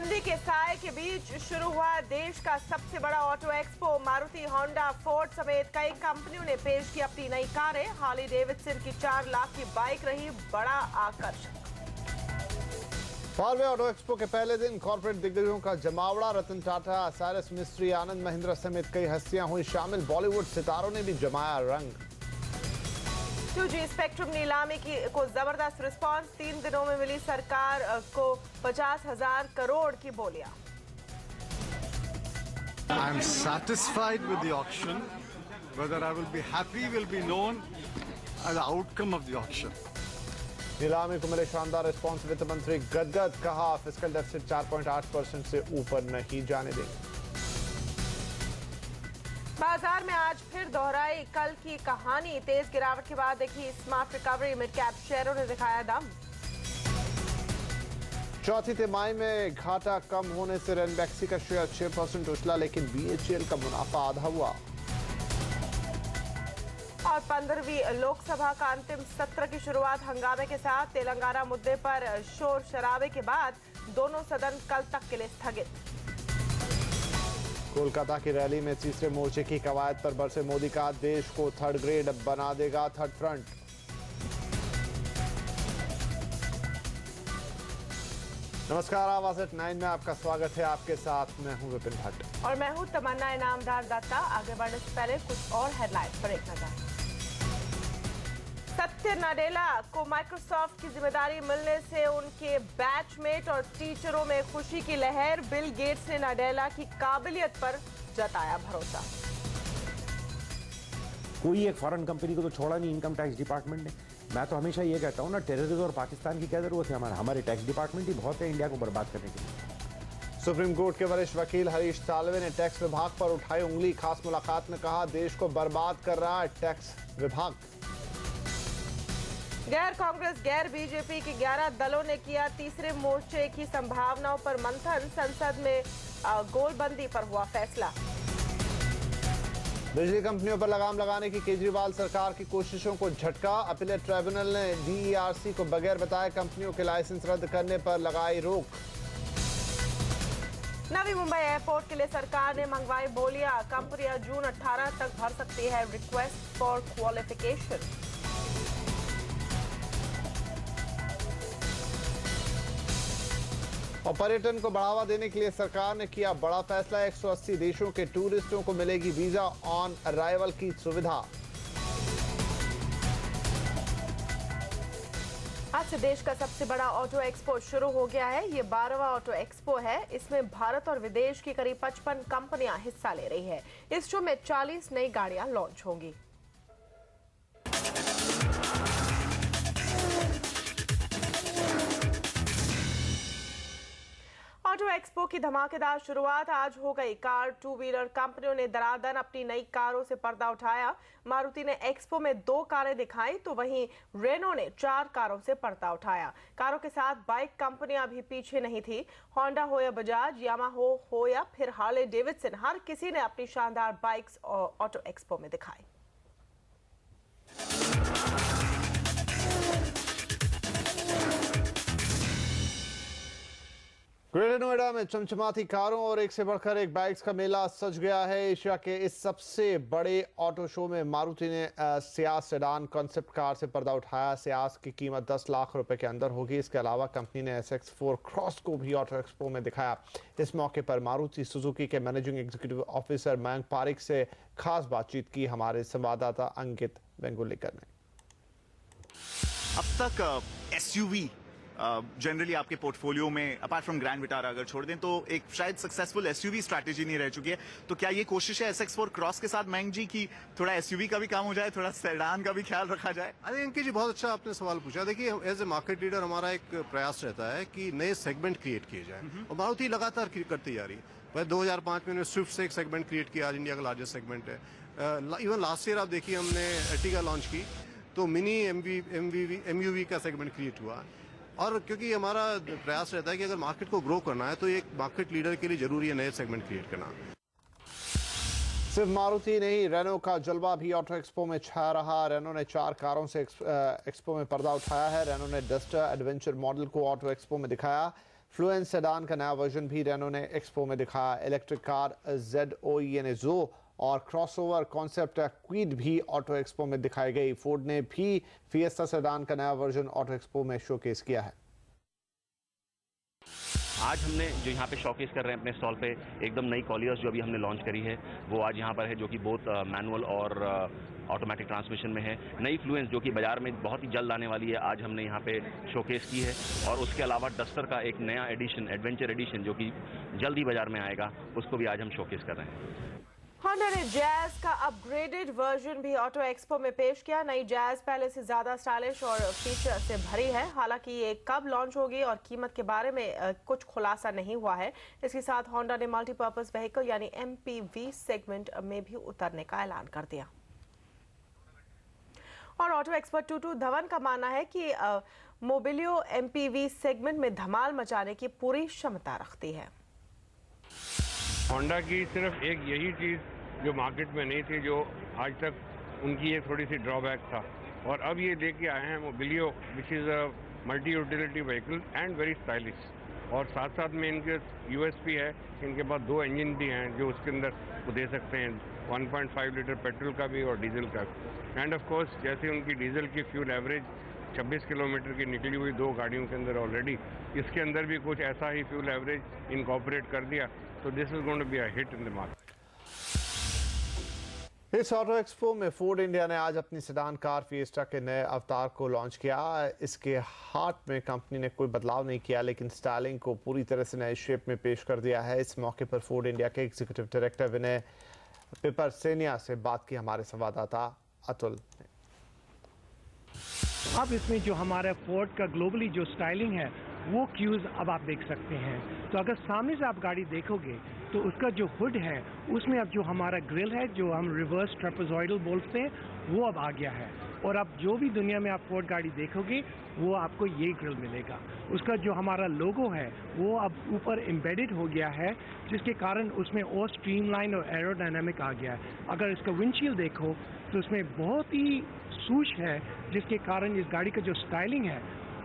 मंदी के साए के बीच शुरू हुआ देश का सबसे बड़ा auto expo. Maruti, Honda, Ford समेत कई कंपनियों ने पेश की अपनी नई कारें। हार्ले डेविडसन की 4 लाख की बाइक रही बड़ा आकर्षण। फॉरवे ऑटो एक्सपो के पहले दिन कॉर्पोरेट दिग्गजों का जमावड़ा। रतन टाटा, साइरस मिस्त्री, आनंद महिंद्रा समेत कई हस्तियां हुई शामिल। बॉलीवुड सितारों ने भी जमाया रंग। 2G स्पेक्ट्रम नीलामी को जबरदस्त रिस्पांस। 3 दिनों में मिली सरकार को 50,000 करोड़ की बोलियां। I am satisfied with the auction. Whether I will be happy will be known at the outcome of the auction. नीलामी को मिले शानदार रिस्पांस। वित्त मंत्री गदगद, कहा फिस्कल डेफिसिट 4.8% से ऊपर नहीं जाने देंगे। बाजार में आज फिर दोहराई कल की कहानी। तेज गिरावट के बाद देखी स्मार्ट रिकवरी। मिड कैप शेयरों ने दिखाया दम। चौथी तिमाही में घाटा कम होने से रेनबैक्सी का शेयर 6% उछला, लेकिन BHEL का मुनाफा आधा हुआ। और 15वीं लोकसभा का अंतिम सत्र की शुरुआत हंगामे के साथ। तेलंगाना मुद्दे पर शोर शराबे के बाद दोनों सदन कल तक के लिए स्थगित। कोलकाता की रैली में तीसरे मोर्चे की कवायद पर बरसे मोदी का देश को थर्ड ग्रेड बना देगा थर्ड फ्रंट। नमस्कार, आवाज एट 9 में आपका स्वागत है। आपके साथ मैं हूं विपिन भट्ट और मैं हूं तमन्ना इनामदार दत्ता। आगे बढ़ने से पहले कुछ और हेडलाइंस पर एक नजर। सत्य नाडेला को माइक्रोसॉफ्ट की जिम्मेदारी मिलने से उनके बैचमेट और टीचरों में खुशी की लहर। बिल गेट्स ने नाडेला की काबिलियत पर जताया भरोसा। कोई एक फॉरेन कंपनी को तो छोड़ा नहीं इनकम टैक्स डिपार्टमेंट ने। मैं तो हमेशा ये कहता हूँ ना, टेररिज्म और पाकिस्तान की क्या जरूरत है। हमारे टैक्स डिपार्टमेंट ही बहुत है इंडिया को बर्बाद करने के लिए। सुप्रीम कोर्ट के वरिष्ठ वकील हरीश साल्वे ने टैक्स विभाग पर उठाई उंगली। खास मुलाकात में कहा, देश को बर्बाद कर रहा है टैक्स विभाग। गैर कांग्रेस गैर बीजेपी के 11 दलों ने किया तीसरे मोर्चे की संभावनाओं पर मंथन। संसद में गोलबंदी पर हुआ फैसला। बिजली कंपनियों पर लगाम लगाने की केजरीवाल सरकार की कोशिशों को झटका। अपीलेट ट्राइब्यूनल ने DERC को बगैर बताए कंपनियों के लाइसेंस रद्द करने पर लगाई रोक। नवी मुंबई एयरपोर्ट के लिए सरकार ने मंगवाई बोलियां। कंपनियां जून 18 तक भर सकती है रिक्वेस्ट फॉर क्वालिफिकेशन। और पर्यटन को बढ़ावा देने के लिए सरकार ने किया बड़ा फैसला। 180 देशों के टूरिस्टों को मिलेगी वीजा ऑन अराइवल की सुविधा। आज से देश का सबसे बड़ा ऑटो एक्सपो शुरू हो गया है। ये 12वां ऑटो एक्सपो है। इसमें भारत और विदेश की करीब 55 कंपनियां हिस्सा ले रही है। इस शो में 40 नई गाड़ियां लॉन्च होंगी। ऑटो एक्सपो की धमाकेदार शुरुआत आज हो गई। कार, 2 व्हीलर कंपनियों ने दरादर अपनी नई कारों से पर्दा उठाया। मारुति ने एक्सपो में 2 कारें दिखाई तो वहीं रेनो ने 4 कारों से पर्दा उठाया। कारों के साथ बाइक कंपनियां भी पीछे नहीं थी। होंडा हो या बजाज, यामाहा हो या फिर हार्ले डेविडसन, हर किसी ने अपनी शानदार बाइक्स ऑटो एक्सपो में दिखाई। ग्रेटर नोएडा में चमचमाती कारों और एक से बढ़कर एक बाइक्स का मेला सज गया है। एशिया के इस सबसे बड़े ऑटो शो में मारुति ने सियाज सेडान कॉन्सेप्ट कार से पर्दा उठाया। सियाज की कीमत 10 लाख रुपए के अंदर होगी। इसके अलावा कंपनी ने SX4 क्रॉस को भी ऑटो एक्सपो में दिखाया। इस मौके पर मारुति सुजुकी के managing executive officer Mayank Pareek से खास बातचीत की हमारे संवाददाता अंकित वेंगुर्लेकर ने। अब तक SUV जनरली आपके पोर्टफोलियो में अपार्ट फ्रॉम ग्रैंड विटारा अगर छोड़ दें तो एक शायद सक्सेसफुल SUV स्ट्रैटेजी नहीं रह चुकी है। तो क्या ये कोशिश है SX4 क्रॉस के साथ मयंक जी की थोड़ा SUV का भी काम हो जाए, थोड़ा सेडान का भी ख्याल रखा जाए? अरे अंकित जी, बहुत अच्छा आपने सवाल पूछा। देखिए, एज ए मार्केट लीडर हमारा एक प्रयास रहता है कि नए सेगमेंट क्रिएट किए जाए और मारुति लगातार करती जा रही है। पहले 2005 में स्विफ्ट से एक सेगमेंट क्रिएट किया, आज इंडिया का लार्जेस्ट सेगमेंट है। इवन लास्ट ईयर आप देखिए हमने अर्टिगा लॉन्च की तो मिनी MUV का सेगमेंट क्रिएट हुआ। और क्योंकि हमारा प्रयास रहता है कि अगर मार्केट को ग्रो करना है तो एक मार्केट लीडर के लिए जरूरी है नए सेगमेंट क्रिएट करना। सिर्फ मारुति नहीं, रेनो का जलवा भी ऑटो एक्सपो में छा रहा। रेनो ने 4 कारों से एक्सपो में पर्दा उठाया है। रेनो ने डस्टर एडवेंचर मॉडल को ऑटो एक्सपो में दिखाया। फ्लुएंस सेडान का नया वर्जन भी रेनो ने एक्सपो में दिखाया। इलेक्ट्रिक कार ZOE यानी ज़ो और क्रॉसओवर कॉन्सेप्ट क्वीड भी ऑटो एक्सपो में दिखाई गई। फोर्ड ने भी फिएस्टा सेडान का नया वर्जन ऑटो एक्सपो में शोकेस किया है। आज हमने जो यहाँ पे शॉकेस कर रहे हैं अपने स्टॉल पे एकदम नई कॉलियर्स जो अभी हमने लॉन्च करी है वो आज यहाँ पर है, जो कि बहुत मैनुअल और ऑटोमेटिक ट्रांसमिशन में है। नई फ्लुएंस जो कि बाजार में बहुत ही जल्द आने वाली है, आज हमने यहाँ पे शोकेस की है। और उसके अलावा डस्टर का एक नया एडिशन, एडवेंचर एडिशन, जो कि जल्द ही बाजार में आएगा, उसको भी आज हम शोकेस कर रहे हैं। होंडा ने जैज का अपग्रेडेड वर्जन भी ऑटो एक्सपो में पेश किया। नई जैज पहले से ज्यादा स्टाइलिश और फीचर से भरी है। हालांकि ये कब लॉन्च होगी और कीमत के बारे में कुछ खुलासा नहीं हुआ है। इसके साथ होंडा ने मल्टीपर्पज व्हीकल यानी MPV सेगमेंट में भी उतरने का ऐलान कर दिया। और ऑटो एक्सपर्ट टूटू धवन का मानना है कि मोबिलियो MPV सेगमेंट में धमाल मचाने की पूरी क्षमता रखती है। होंडा की सिर्फ एक यही चीज़ जो मार्केट में नहीं थी, जो आज तक उनकी एक थोड़ी सी ड्रॉबैक था, और अब ये लेके आए हैं Mobilio, which is a multi utility vehicle and very stylish. और साथ साथ में इनके USP है, इनके पास 2 इंजन भी हैं जो उसके अंदर वो दे सकते हैं, 1.5 लीटर पेट्रोल का भी और डीजल का भी। एंड ऑफ कोर्स जैसे उनकी डीजल की फ्यूल एवरेज 26 किलोमीटर की निकली हुई 2 गाड़ियों के अंदर ऑलरेडी, इसके अंदर भी कुछ ऐसा ही फ्यूल एवरेज इनकॉर्पोरेट कर दिया, तो this is going to be a hit in the market. इस ऑटो एक्सपो में फोर्ड इंडिया ने आज अपनी सेडान कार फिएस्टा के नए अवतार को लॉन्च किया। इसके हार्ट में कंपनी ने कोई बदलाव नहीं किया, लेकिन स्टाइलिंग को पूरी तरह से नए शेप में पेश कर दिया है। इस मौके पर फोर्ड इंडिया के एग्जीक्यूटिव डायरेक्टर विनय पिपरसेनिया से बात की हमारे संवाददाता अतुल ने। अब इसमें जो हमारा फोर्ड का ग्लोबली जो स्टाइलिंग है वो क्यूज अब आप देख सकते हैं। तो अगर सामने से आप गाड़ी देखोगे तो उसका जो हुड है उसमें अब जो हमारा ग्रिल है, जो हम रिवर्स ट्रेपेजॉइडल बोलते हैं, वो अब आ गया है। और अब जो भी दुनिया में आप फोर्ड गाड़ी देखोगे वो आपको ये ग्रिल मिलेगा। उसका जो हमारा लोगो है वो अब ऊपर एम्बेडेड हो गया है, जिसके कारण उसमें और स्ट्रीमलाइन और एरोडायनामिक आ गया है। अगर इसका विंडशील्ड देखो तो उसमें बहुत ही सूश है, जिसके कारण इस गाड़ी का जो स्टाइलिंग है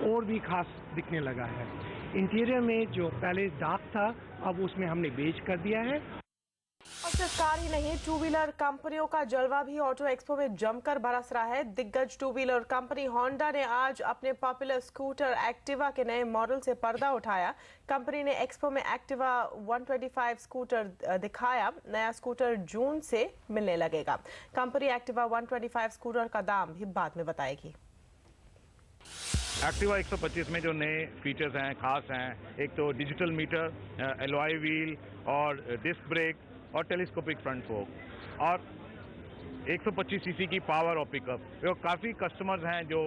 और भी खास दिखने लगा है। इंटीरियर में जो पहले डार्क था अब उसमें हमने बेज कर दिया है। और सिर्फ कार ही नहीं, टू व्हीलर कंपनियों का जलवा भी ऑटो एक्सपो में जमकर बरस रहा है। दिग्गज टू व्हीलर कंपनी होंडा ने आज अपने पॉपुलर स्कूटर एक्टिवा के नए मॉडल से पर्दा उठाया। कंपनी ने एक्सपो में एक्टिवा 125 स्कूटर दिखाया। नया स्कूटर जून से मिलने लगेगा। कंपनी एक्टिवा 125 स्कूटर का दाम भी बाद में बताएगी। एक्टिवा 125 में जो नए फीचर्स हैं, खास हैं, एक तो डिजिटल मीटर, एलॉय व्हील और डिस्क ब्रेक और टेलीस्कोपिक फ्रंट फोक और 125 सीसी की पावर और पिकअप। जो काफ़ी कस्टमर्स हैं जो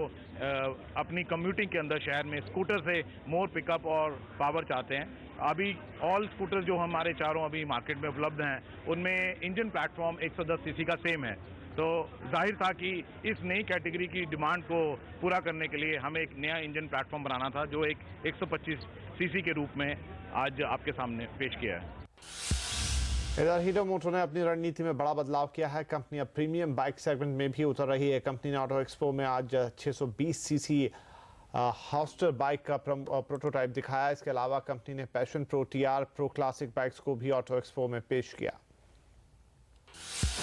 अपनी कम्यूटिंग के अंदर शहर में स्कूटर से मोर पिकअप और पावर चाहते हैं। अभी ऑल स्कूटर जो हमारे चारों अभी मार्केट में उपलब्ध हैं उनमें इंजन प्लेटफॉर्म 110 सीसी का सेम है। तो जाहिर था कि इस नई कैटेगरी की डिमांड को पूरा करने के लिए हमें एक नया इंजन प्लेटफॉर्म बनाना था, जो एक 125 सीसी के रूप में आज आपके सामने पेश किया है। इधर हीरो मोटर ने अपनी रणनीति में बड़ा बदलाव किया है। कंपनी अब प्रीमियम बाइक सेगमेंट में भी उतर रही है। कंपनी ने ऑटो एक्सपो में आज 620 सीसी हॉस्टर बाइक का प्रोटोटाइप दिखाया। इसके अलावा कंपनी ने passion pro, TR pro classic bikes को भी ऑटो एक्सपो में पेश किया।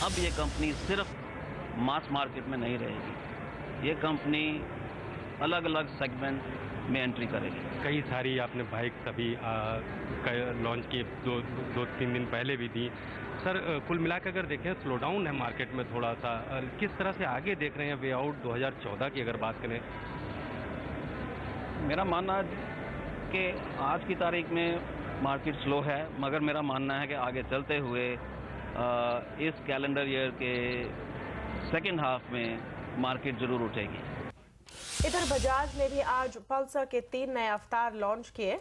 अब ये कंपनी सिर्फ मास मार्केट में नहीं रहेगी, ये कंपनी अलग अलग सेगमेंट में एंट्री करेगी। कई सारी आपने बाइक्स अभी लॉन्च की, 2-3 दिन पहले भी थी। सर कुल मिलाकर अगर देखें स्लो डाउन है मार्केट में थोड़ा सा, किस तरह से आगे देख रहे हैं वे आउट 2014 की अगर बात करें? मेरा मानना है कि आज की तारीख में मार्केट स्लो है, मगर मेरा मानना है कि आगे चलते हुए इस कैलेंडर ईयर के सेकेंड हाफ में मार्केट जरूर उठेगी। इधर बजाज ने भी आज पल्सर के 3 नए अवतार लॉन्च किए।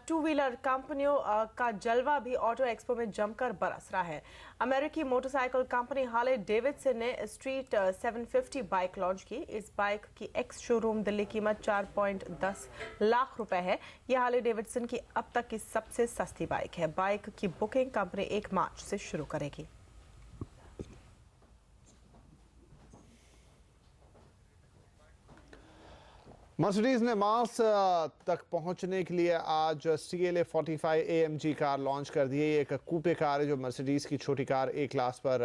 टू व्हीलर कंपनियों का जलवा भी ऑटो एक्सपो में जमकर बरस रहा है। अमेरिकी मोटरसाइकिल कंपनी हार्ले डेविडसन ने स्ट्रीट 750 बाइक लॉन्च की। इस बाइक की एक्स शोरूम दिल्ली कीमत 4.10 लाख रुपए है। यह हार्ले डेविडसन की अब तक की सबसे सस्ती बाइक है। बाइक की बुकिंग कंपनी 1 मार्च से शुरू करेगी। मर्सिडीज ने मार्स तक पहुंचने के लिए आज CLA 45 AMG कार लॉन्च कर दी है। ये एक कूपे कार है जो मर्सिडीज की छोटी कार A क्लास पर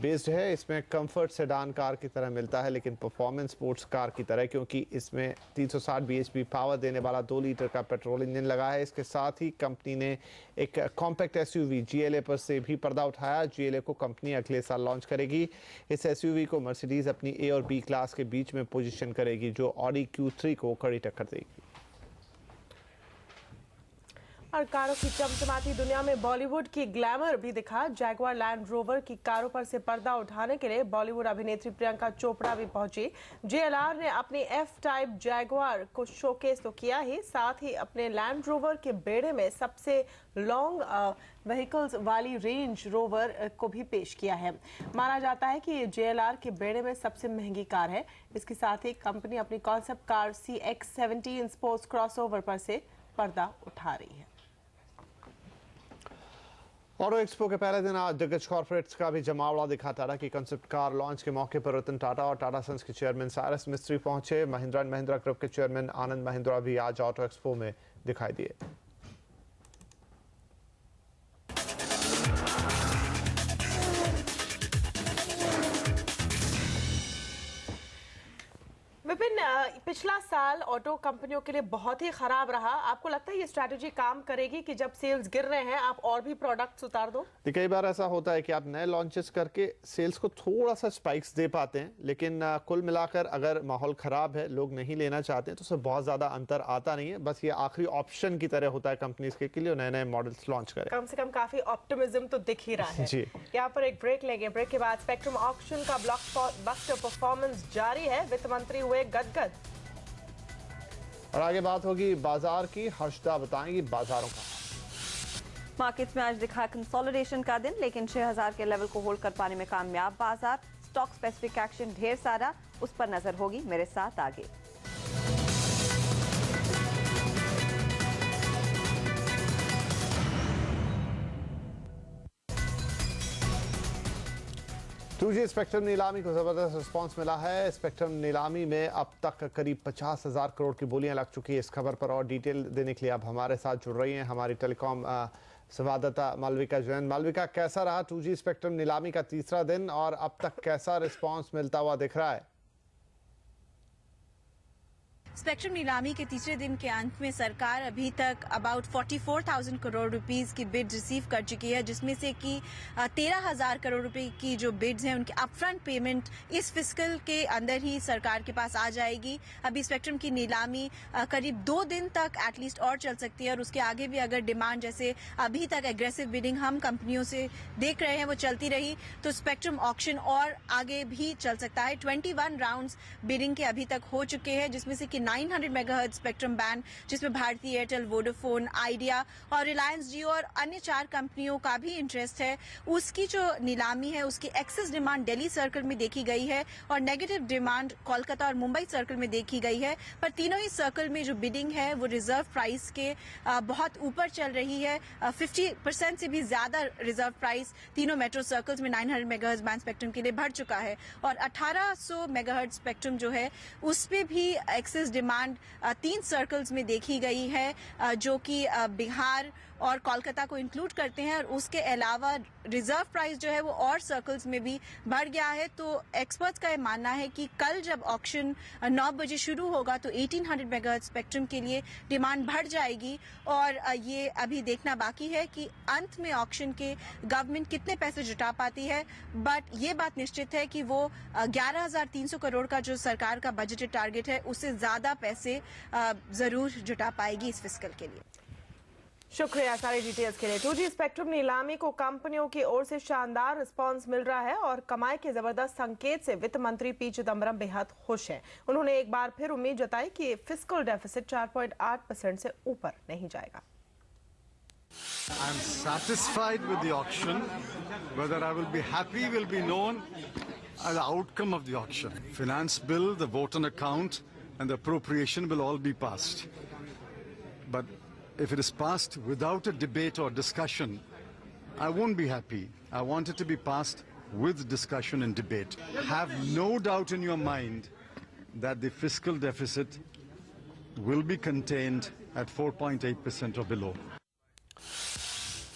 बेस्ड है। इसमें कंफर्ट सेडान कार की तरह मिलता है लेकिन परफॉर्मेंस स्पोर्ट्स कार की तरह, क्योंकि इसमें 360 bhp पावर देने वाला 2 लीटर का पेट्रोल इंजन लगा है। इसके साथ ही कंपनी ने एक कॉम्पैक्ट SUV GLA पर से भी पर्दा उठाया। GLA को कंपनी अगले साल लॉन्च करेगी। इस SUV को मर्सिडीज अपनी A और B क्लास के बीच में पोजीशन करेगी, जो ऑडी Q3 को कड़ी टक्कर देगी। और कारों की चमचमाती दुनिया में बॉलीवुड की ग्लैमर भी दिखा। जैगवार लैंड रोवर की कारों पर से पर्दा उठाने के लिए बॉलीवुड अभिनेत्री प्रियंका चोपड़ा भी पहुंची। JLR ने अपनी F टाइप जैगवार को शोकेस तो किया ही, साथ ही अपने लैंड रोवर के बेड़े में सबसे लॉन्ग व्हीकल्स वाली रेंज रोवर को भी पेश किया है। माना जाता है कि ये JLR के बेड़े में सबसे महंगी कार है। इसके साथ ही कंपनी अपनी concept car CX-17 sports crossover पर से पर्दा उठा रही है। ऑटो एक्सपो के पहले दिन आज दिग्गज कॉर्पोरेट्स का भी जमावड़ा दिखा। टाटा की कंसेप्ट कार लॉन्च के मौके पर रतन टाटा और टाटा सन्स के चेयरमैन साइरस मिस्त्री पहुंचे। महिंद्रा एंड महिंद्रा ग्रुप के चेयरमैन आनंद महिंद्रा भी आज ऑटो एक्सपो में दिखाई दिए। विपिन, पिछला साल ऑटो कंपनियों के लिए बहुत ही खराब रहा। आपको लगता है ये स्ट्रैटेजी काम करेगी कि जब सेल्स गिर रहे हैं आप और भी प्रोडक्ट्स उतार दो? कई बार ऐसा होता है कि आप नए लॉन्चेस करके सेल्स को थोड़ा सा स्पाइक्स दे पाते हैं, लेकिन कुल मिलाकर अगर माहौल खराब है, लोग नहीं लेना चाहते हैं, तो उससे बहुत ज्यादा अंतर आता नहीं है। बस ये आखिरी ऑप्शन की तरह होता है कंपनीज के लिए नए नए मॉडल्स लॉन्च करें। कम से कम काफी ऑप्टिमिज्म तो दिख ही रहा है जी। यहाँ पर एक ब्रेक लेंगे। ब्रेक के बाद स्पेक्ट्रम ऑक्शन का ब्लॉकबस्टर परफॉर्मेंस जारी है। वित्त मंत्री हुए गदगद। और आगे बात होगी बाजार की। हर्षदा बताएंगी बाजारों का। मार्केट्स में आज दिखा कंसोलिडेशन का दिन, लेकिन 6000 के लेवल को होल्ड कर पाने में कामयाब बाजार। स्टॉक स्पेसिफिक एक्शन ढेर सारा, उस पर नजर होगी मेरे साथ आगे। टूजी स्पेक्ट्रम नीलामी को जबरदस्त रिस्पांस मिला है। स्पेक्ट्रम नीलामी में अब तक करीब 50,000 करोड़ की बोलियां लग चुकी है। इस खबर पर और डिटेल देने के लिए अब हमारे साथ जुड़ रही हैं हमारी टेलीकॉम संवाददाता मालविका जैन। मालविका, कैसा रहा 2G स्पेक्ट्रम नीलामी का तीसरा दिन और अब तक कैसा रिस्पांस मिलता हुआ दिख रहा है? स्पेक्ट्रम नीलामी के तीसरे दिन के अंत में सरकार अभी तक अबाउट 44,000 करोड़ रुपीस की बिड रिसीव कर चुकी है, जिसमें से कि 13,000 करोड़ रुपए की जो बिड्स हैं उनकी अपफ्रंट पेमेंट इस फिस्कल के अंदर ही सरकार के पास आ जाएगी। अभी स्पेक्ट्रम की नीलामी करीब 2 दिन तक एटलीस्ट और चल सकती है और उसके आगे भी अगर डिमांड जैसे अभी तक एग्रेसिव बिडिंग हम कंपनियों से देख रहे हैं वो चलती रही तो स्पेक्ट्रम ऑक्शन और आगे भी चल सकता है। 21 राउंड्स बिडिंग के अभी तक हो चुके हैं, जिसमें से कि 900 मेगाहर्ट्ज स्पेक्ट्रम बैंड, जिसमें भारती एयरटेल, वोडाफोन, आइडिया और रिलायंस जियो और अन्य 4 कंपनियों का भी इंटरेस्ट है। उसकी जो नीलामी है उसकी एक्सेस डिमांड दिल्ली सर्कल में देखी गई है और नेगेटिव डिमांड कोलकाता और मुंबई सर्कल में देखी गई है। पर तीनों ही सर्कल में जो बिडिंग है वो रिजर्व प्राइस के बहुत ऊपर चल रही है। 50% से भी ज्यादा रिजर्व प्राइस तीनों मेट्रो सर्कल्स में 900 मेगाहर्ट्ज बैंड स्पेक्ट्रम के लिए बढ़ चुका है और 1800 मेगाहर्ट्ज स्पेक्ट्रम जो है उस पे भी एक्सेस डिमांड 3 सर्कल्स में देखी गई है, जो कि बिहार और कोलकाता को इंक्लूड करते हैं और उसके अलावा रिजर्व प्राइस जो है वो और सर्कल्स में भी बढ़ गया है। तो एक्सपर्ट्स का ये मानना है कि कल जब ऑक्शन 9 बजे शुरू होगा तो 1800 मेगाहर्ट्ज स्पेक्ट्रम के लिए डिमांड बढ़ जाएगी और ये अभी देखना बाकी है कि अंत में ऑक्शन के गवर्नमेंट कितने पैसे जुटा पाती है। बट ये बात निश्चित है कि वो 11,300 करोड़ का जो सरकार का बजटेड टारगेट है उससे ज्यादा पैसे जरूर जुटा पाएगी इस फिस्कल के लिए। शुक्रिया सारी डिटेल्स के लिए। 2G स्पेक्ट्रम नीलामी को कंपनियों की ओर से शानदार रिस्पांस मिल रहा है और कमाई के जबरदस्त संकेत से वित्त मंत्री पी चिदम्बरम बेहद खुश हैं। उन्होंने एक बार फिर उम्मीद जताई कि फिस्कल डेफिसिट 4.8% से ऊपर नहीं जाएगा। I'm satisfied with the auction. Whether I will be happy will be known at the outcome of the auction. Finance bill, the vote on account, and the appropriation will all be passed. But if it is passed without a debate or discussion, I won't be happy. I want it to be passed with discussion and debate. Have no doubt in your mind that the fiscal deficit will be contained at 4.8% or below.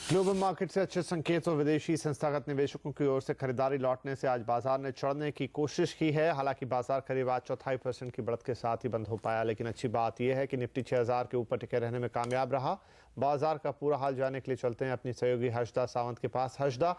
Global market से अच्छे संकेत और विदेशी संस्थागत निवेशकों की ओर से खरीदारी लौटने से आज बाजार ने चढ़ने की कोशिश की है। हालांकि बाजार करीब आज 0.25% की बढ़त के साथ ही बंद हो पाया, लेकिन अच्छी बात यह है कि निफ्टी 6000 के ऊपर टिके रहने में कामयाब रहा। बाजार का पूरा हाल जानने के लिए चलते हैं अपनी सहयोगी हर्षदा सावंत के पास। हर्षदा,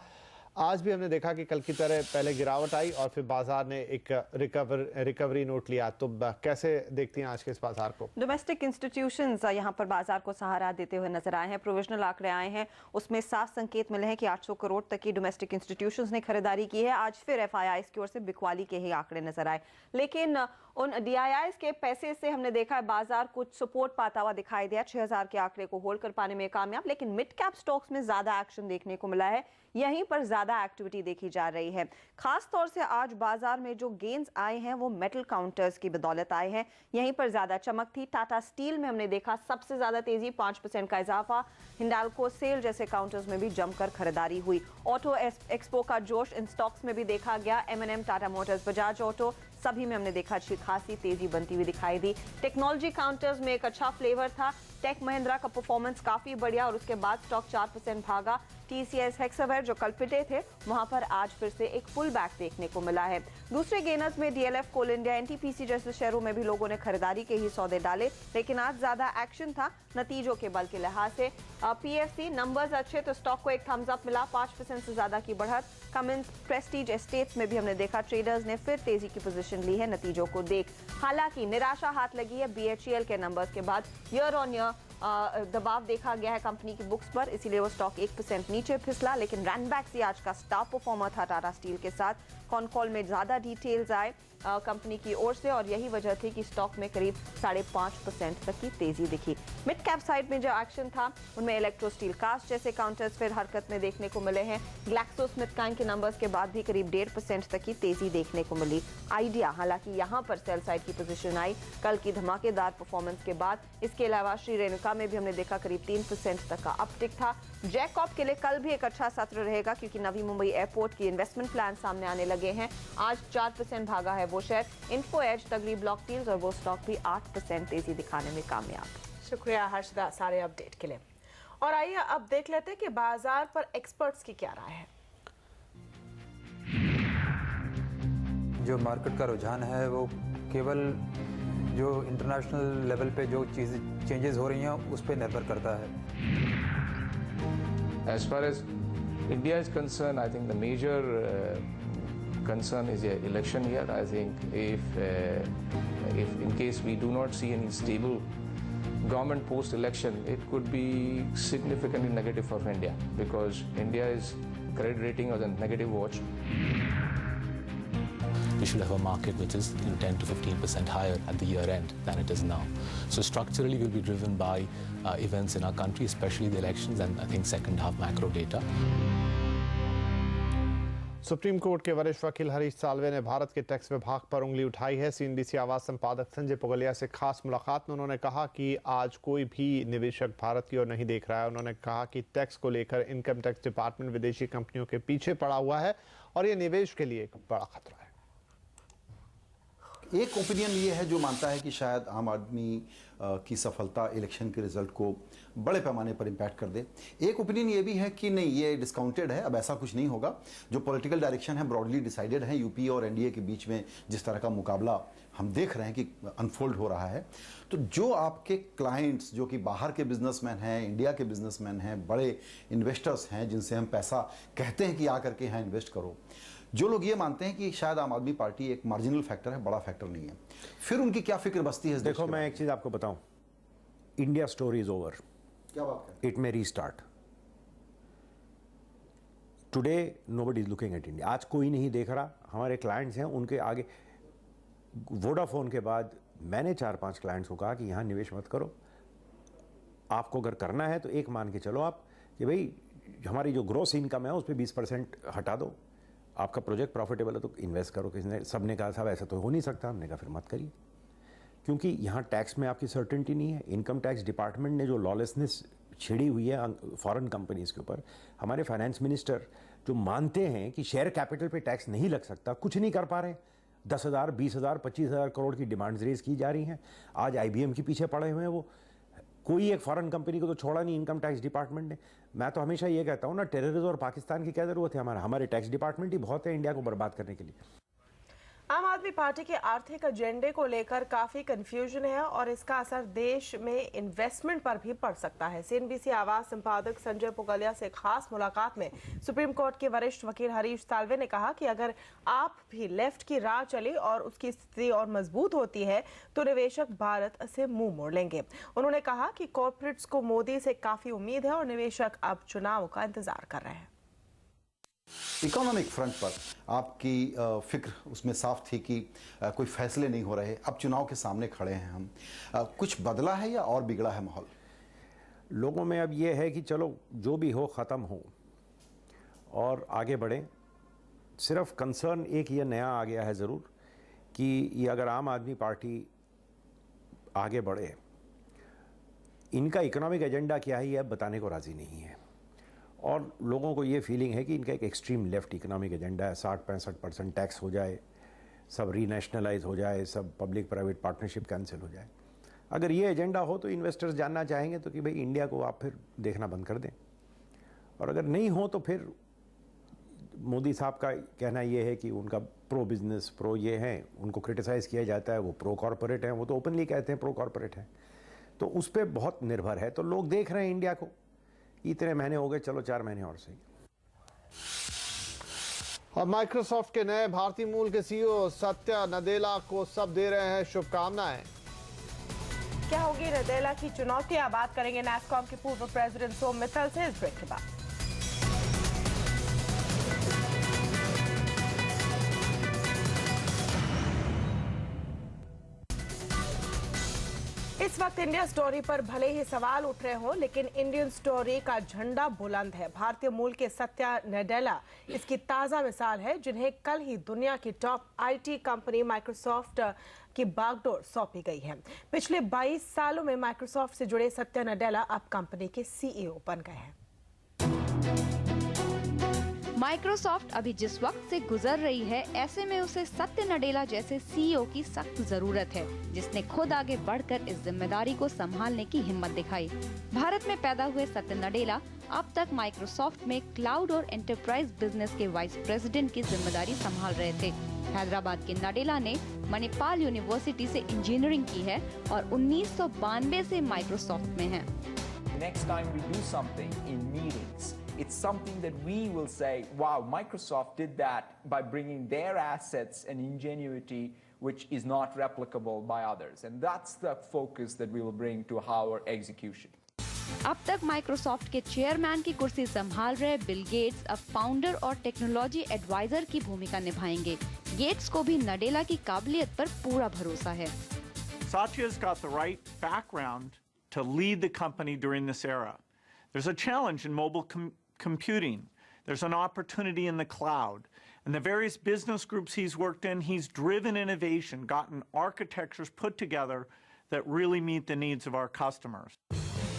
आज भी हमने देखा कि कल की तरह पहले गिरावट आई और फिर बाजार ने एक रिकवरी नोट लिया, तो कैसे देखती हैं आज के इस बाजार को? डोमेस्टिक इंस्टीट्यूशंस यहां पर बाजार को सहारा देते हुए नजर आए हैं। प्रोविजनल आंकड़े आए हैं, उसमें साफ संकेत मिले हैं कि 800 करोड़ तक की डोमेस्टिक इंस्टीट्यूशंस ने खरीदारी की है। आज फिर एफआईआईज की ओर से बिकवाली के ही आंकड़े नजर आए, लेकिन उन डीआईआईज के पैसे से हमने देखा है बाजार कुछ सपोर्ट पाता हुआ दिखाई दिया। 6000 के आंकड़े को होल्ड कर पाने में कामयाब, लेकिन मिड कैप स्टॉक्स में ज्यादा एक्शन देखने को मिला है। यहीं पर ज्यादा एक्टिविटी देखी जा रही है। खास तौर से आज बाजार में जो गेन्स आए हैं वो मेटल काउंटर्स की बदौलत आए हैं। यहीं पर ज्यादा चमक थी। टाटा स्टील में हमने देखा सबसे ज्यादा तेजी, 5% का इजाफा। हिंडाल्को, सेल जैसे काउंटर्स में भी जमकर खरीदारी हुई। ऑटो एक्सपो का जोश इन स्टॉक्स में भी देखा गया। M&M, Tata Motors, Bajaj auto, सभी में हमने देखा अच्छी खासी तेजी बनती हुई दिखाई दी। टेक्नोलॉजी काउंटर्स में एक अच्छा फ्लेवर था। टेक महिंद्रा का परफॉर्मेंस काफी बढ़िया और उसके बाद स्टॉक 4% भागा। TCS, हेक्सावेयर जो कल पिटे थे, वहां पर आज फिर से एक पुल बैक देखने को मिला है। दूसरे गेनर्स में DLF, कोल इंडिया, NTPC जैसे शेयरों में भी लोगों ने खरीदारी के ही सौदे डाले, लेकिन आज ज्यादा एक्शन था नतीजों के बल के लिहाज से। PFC नंबर्स अच्छे तो स्टॉक को एक थम्स अप मिला, 5% से ज्यादा की बढ़त। कमिंस, प्रेस्टीज एस्टेट्स में भी हमने देखा ट्रेडर्स ने फिर तेजी की पोजीशन ली है नतीजों को देख। हालांकि निराशा हाथ लगी है BHEL के नंबर्स के बाद। ईयर ऑन ईयर दबाव देखा गया है कंपनी की बुक्स पर, इसीलिए वो स्टॉक 1% नीचे फिसला। लेकिन रैनबैक से आज का स्टार परफॉर्मर था टाटा स्टील के साथ। कॉन कॉल में ज्यादा डिटेल्स आए कंपनी की ओर से और यही वजह थी कि स्टॉक में करीब 5.5% तक की तेजी दिखी। मिड कैप साइड में जो एक्शन था उनमें इलेक्ट्रो स्टील कास्ट जैसे काउंटर्स फिर हरकत में देखने को मिले हैं। ग्लैक्सोस्मिथक्लाइन के नंबर्स के बाद भी करीब 1.5% तक की तेजी देखने को मिली। आइडिया हालांकि यहां पर सेल साइड की पोजीशन आई कल की धमाकेदार परफॉर्मेंस के बाद। इसके अलावा श्री रेणुका में भी हमने देखा करीब 3% तक का अपटिक था। जैकॉब के लिए कल भी एक अच्छा सत्र रहेगा क्योंकि नवी मुंबई एयरपोर्ट की इन्वेस्टमेंट प्लान सामने आने लगे हैं। आज 4% भागा है वो शेयर। इन्फो एज, तगड़ी ब्लॉक डील्स और वो स्टॉक भी 8% तेजी दिखाने में कामयाब। शुक्रिया हर्षदा सारे अपडेट के लिए। और आइए अब देख लेते हैं कि बाजार पर एक्सपर्ट्स की क्या राय है। जो मार्केट का रुझान है वो केवल जो इंटरनेशनल लेवल पे जो चीज़ें चेंजेस हो रही हैं उस पर निर्भर करता है। As far as India is concerned, I think the major concern is the election year. I think if in case we do not see any stable government post-election, it could be significantly negative for India because India's credit rating was a negative watch. We should have a market which is 10 to 15% higher at the year end than it is now. So structurally we'll be driven by events in our country, especially the elections and I think second half macro data. Supreme court के वरिष्ठ वकील हरीश साल्वे ने भारत के tax विभाग पर उंगली उठाई है। CNBC आवाज संपादक संजय पुगलिया से खास मुलाकात में उन्होंने कहा कि आज कोई भी निवेशक भारत की ओर नहीं देख रहा है। उन्होंने कहा कि टैक्स को लेकर इनकम टैक्स डिपार्टमेंट विदेशी कंपनियों के पीछे पड़ा हुआ है और ये निवेश के लिए एक बड़ा खतरा है। एक ओपिनियन ये है जो मानता है कि शायद आम आदमी की सफलता इलेक्शन के रिजल्ट को बड़े पैमाने पर इम्पैक्ट कर दे। एक ओपिनियन ये भी है कि नहीं, ये डिस्काउंटेड है, अब ऐसा कुछ नहीं होगा। जो पॉलिटिकल डायरेक्शन है ब्रॉडली डिसाइडेड है। यूपी और एनडीए के बीच में जिस तरह का मुकाबला हम देख रहे हैं कि अनफोल्ड हो रहा है, तो जो आपके क्लाइंट्स जो कि बाहर के बिजनेसमैन हैं, इंडिया के बिजनेसमैन हैं, बड़े इन्वेस्टर्स हैं जिनसे हम पैसा कहते हैं कि आ करके यहाँ इन्वेस्ट करो, जो लोग ये मानते हैं कि शायद आम आदमी पार्टी एक मार्जिनल फैक्टर है, बड़ा फैक्टर नहीं है, फिर उनकी क्या फिक्र बसती है? देखो, मैं एक चीज आपको बताऊं, इंडिया स्टोरी इज ओवर। क्या बात है? It may restart today. Nobody is looking at India. आज कोई नहीं देख रहा। हमारे क्लाइंट्स हैं, उनके आगे वोडाफोन के बाद मैंने 4-5 क्लाइंट्स को कहा कि यहां निवेश मत करो। आपको अगर करना है तो एक मान के चलो आप कि भाई हमारी जो ग्रोस इनकम है उस पर 20% हटा दो। आपका प्रोजेक्ट प्रॉफिटेबल है तो इन्वेस्ट करो। किसी ने, सबने कहा साहब ऐसा तो हो नहीं सकता। हमने कहा फिर मत करिए, क्योंकि यहाँ टैक्स में आपकी सर्टेनिटी नहीं है। इनकम टैक्स डिपार्टमेंट ने जो लॉलेसनेस छिड़ी हुई है फॉरेन कंपनीज के ऊपर, हमारे फाइनेंस मिनिस्टर जो मानते हैं कि शेयर कैपिटल पे टैक्स नहीं लग सकता, कुछ नहीं कर पा रहे। 10,000, 20,000, 25,000 करोड़ की डिमांड्स रेज की जा रही हैं। आज IBM के पीछे पड़े हुए हैं वो। कोई एक फॉरेन कंपनी को तो छोड़ा नहीं इनकम टैक्स डिपार्टमेंट ने। मैं तो हमेशा ये कहता हूँ ना, टेररिज्म और पाकिस्तान की क्या जरूरत है, हमारे टैक्स डिपार्टमेंट ही बहुत है इंडिया को बर्बाद करने के लिए। आम आदमी पार्टी के आर्थिक एजेंडे को लेकर काफी कंफ्यूजन है और इसका असर देश में इन्वेस्टमेंट पर भी पड़ सकता है। CNBC आवाज संपादक संजय पुगलिया से खास मुलाकात में सुप्रीम कोर्ट के वरिष्ठ वकील हरीश साल्वे ने कहा कि अगर आप भी लेफ्ट की राह चले और उसकी स्थिति और मजबूत होती है तो निवेशक भारत से मुंह मोड़ लेंगे। उन्होंने कहा कि कॉर्पोरेट्स को मोदी से काफी उम्मीद है और निवेशक अब चुनाव का इंतजार कर रहे हैं। इकोनॉमिक फ्रंट पर आपकी फिक्र उसमें साफ थी कि कोई फैसले नहीं हो रहे, अब चुनाव के सामने खड़े हैं हम। कुछ बदला है या और बिगड़ा है माहौल? लोगों में अब ये है कि चलो जो भी हो ख़त्म हो और आगे बढ़ें। सिर्फ कंसर्न एक ये नया आ गया है ज़रूर कि ये अगर आम आदमी पार्टी आगे बढ़े, इनका इकोनॉमिक एजेंडा क्या है ये अब बताने को राज़ी नहीं है। और लोगों को ये फीलिंग है कि इनका एक एक्सट्रीम लेफ्ट इकोनॉमिक एजेंडा है। 60-65% टैक्स हो जाए, सब रीनेशनलाइज हो जाए, सब पब्लिक प्राइवेट पार्टनरशिप कैंसिल हो जाए। अगर ये एजेंडा हो तो इन्वेस्टर्स जानना चाहेंगे तो कि भाई इंडिया को आप फिर देखना बंद कर दें, और अगर नहीं हो तो फिर मोदी साहब का कहना ये है कि उनका प्रो बिजनेस, प्रो ये हैं, उनको क्रिटिसाइज़ किया जाता है, वो प्रो कॉरपोरेट हैं, वो तो ओपनली कहते हैं प्रो कॉरपोरेट हैं। तो उस पर बहुत निर्भर है। तो लोग देख रहे हैं इंडिया को, इतने महीने हो गए, चलो 4 महीने और सही। और माइक्रोसॉफ्ट के नए भारतीय मूल के CEO सत्या नडेला को सब दे रहे हैं शुभकामनाएं। क्या होगी नडेला की चुनौतियां? बात करेंगे नैस्कॉम के पूर्व प्रेसिडेंट सोम मित्तल से इस ब्रेक के बाद। इस वक्त इंडिया स्टोरी पर भले ही सवाल उठ रहे हों, लेकिन इंडियन स्टोरी का झंडा बुलंद है। भारतीय मूल के सत्या नडेला इसकी ताजा मिसाल है, जिन्हें कल ही दुनिया की टॉप IT कंपनी माइक्रोसॉफ्ट की बागडोर सौंपी गई है। पिछले 22 सालों में माइक्रोसॉफ्ट से जुड़े सत्या नडेला अब कंपनी के CEO बन गए हैं। माइक्रोसॉफ्ट अभी जिस वक्त से गुजर रही है, ऐसे में उसे सत्या नडेला जैसे CEO की सख्त जरूरत है, जिसने खुद आगे बढ़कर इस जिम्मेदारी को संभालने की हिम्मत दिखाई। भारत में पैदा हुए सत्या नडेला अब तक माइक्रोसॉफ्ट में क्लाउड और एंटरप्राइज बिजनेस के वाइस प्रेसिडेंट की जिम्मेदारी संभाल रहे थे। हैदराबाद के नडेला ने मणिपाल यूनिवर्सिटी से इंजीनियरिंग की है और 1992 से माइक्रोसॉफ्ट में है। Next time we do something in meetings, it's something that we will say, wow, Microsoft did that by bringing their assets and ingenuity, which is not replicable by others. And that's the focus that we will bring to our execution. अब तक Microsoft के chairman की कुर्सी संभाल रहे Bill Gates अब founder और technology adviser की भूमिका निभाएंगे। गेट्स को भी नडेला की काबिलियत पर पूरा भरोसा है। Satya's got the right background to lead the company during this era. There's a challenge in mobile computing. There's an opportunity in the cloud. And the various business groups he's worked in, he's driven innovation, gotten architectures put together that really meet the needs of our customers.